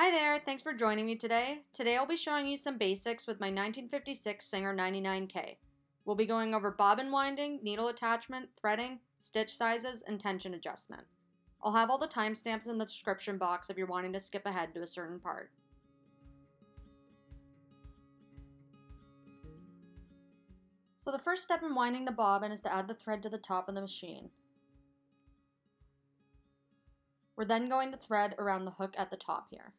Hi there, thanks for joining me today. Today I'll be showing you some basics with my 1956 Singer99K. We'll be going over bobbin winding, needle attachment, threading, stitch sizes, and tension adjustment. I'll have all the timestamps in the description box if you're wanting to skip ahead to a certain part. So the first step in winding the bobbin is to add the thread to the top of the machine. We're then going to thread around the hook at the top here.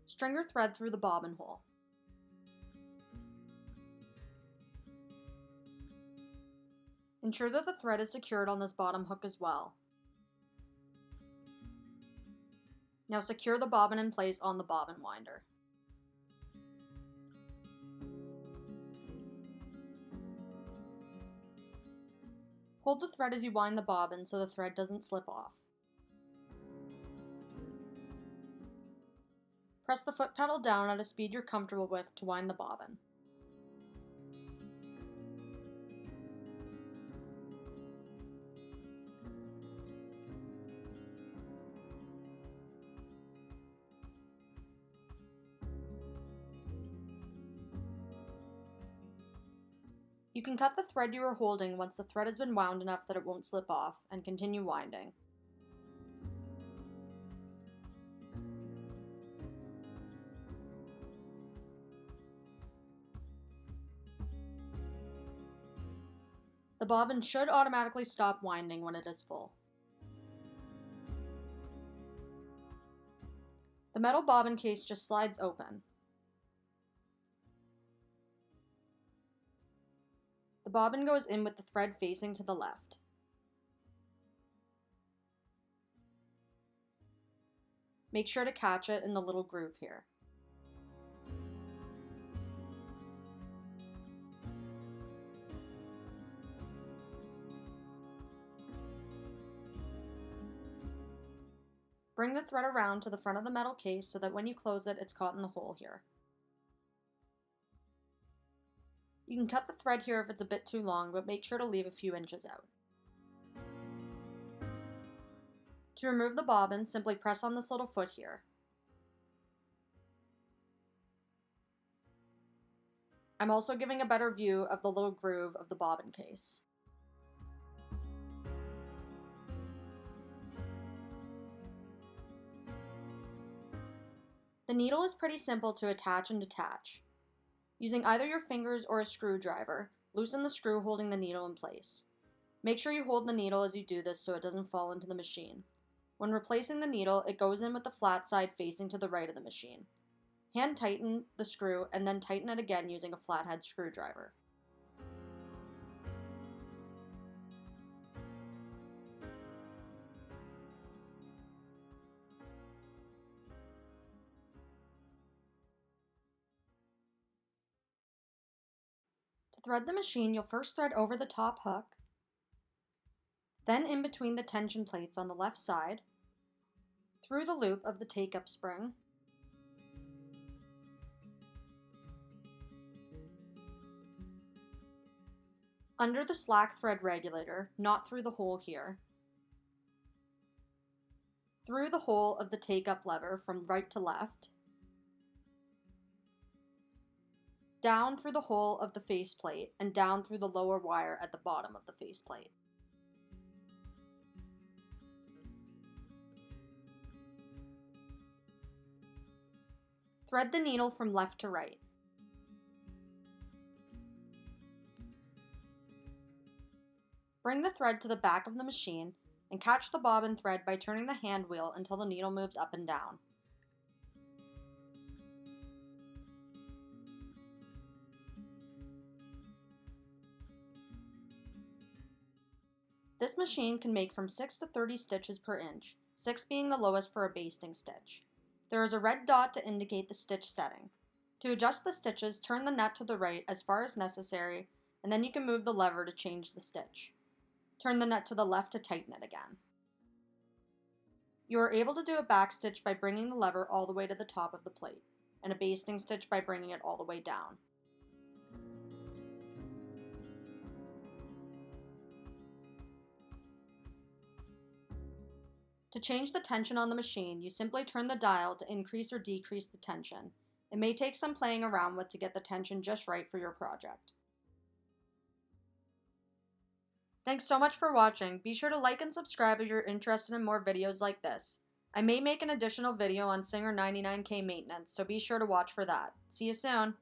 String your thread through the bobbin hole. Ensure that the thread is secured on this bottom hook as well. Now secure the bobbin in place on the bobbin winder. Hold the thread as you wind the bobbin so the thread doesn't slip off. Press the foot pedal down at a speed you're comfortable with to wind the bobbin. You can cut the thread you are holding once the thread has been wound enough that it won't slip off, and continue winding. The bobbin should automatically stop winding when it is full. The metal bobbin case just slides open. The bobbin goes in with the thread facing to the left. Make sure to catch it in the little groove here. Bring the thread around to the front of the metal case so that when you close it, it's caught in the hole here. You can cut the thread here if it's a bit too long, but make sure to leave a few inches out. To remove the bobbin, simply press on this little foot here. I'm also giving a better view of the little groove of the bobbin case. The needle is pretty simple to attach and detach. Using either your fingers or a screwdriver, loosen the screw holding the needle in place. Make sure you hold the needle as you do this so it doesn't fall into the machine. When replacing the needle, it goes in with the flat side facing to the right of the machine. Hand tighten the screw and then tighten it again using a flathead screwdriver. To thread the machine, you'll first thread over the top hook, then in between the tension plates on the left side, through the loop of the take-up spring, under the slack thread regulator, not through the hole here, through the hole of the take-up lever from right to left, down through the hole of the faceplate, and down through the lower wire at the bottom of the faceplate. Thread the needle from left to right. Bring the thread to the back of the machine and catch the bobbin thread by turning the hand wheel until the needle moves up and down. This machine can make from 6 to 30 stitches per inch, 6 being the lowest for a basting stitch. There is a red dot to indicate the stitch setting. To adjust the stitches, turn the nut to the right as far as necessary, and then you can move the lever to change the stitch. Turn the nut to the left to tighten it again. You are able to do a back stitch by bringing the lever all the way to the top of the plate, and a basting stitch by bringing it all the way down. To change the tension on the machine, you simply turn the dial to increase or decrease the tension. It may take some playing around with to get the tension just right for your project. Thanks so much for watching. Be sure to like and subscribe if you're interested in more videos like this. I may make an additional video on Singer99K maintenance, so be sure to watch for that. See you soon!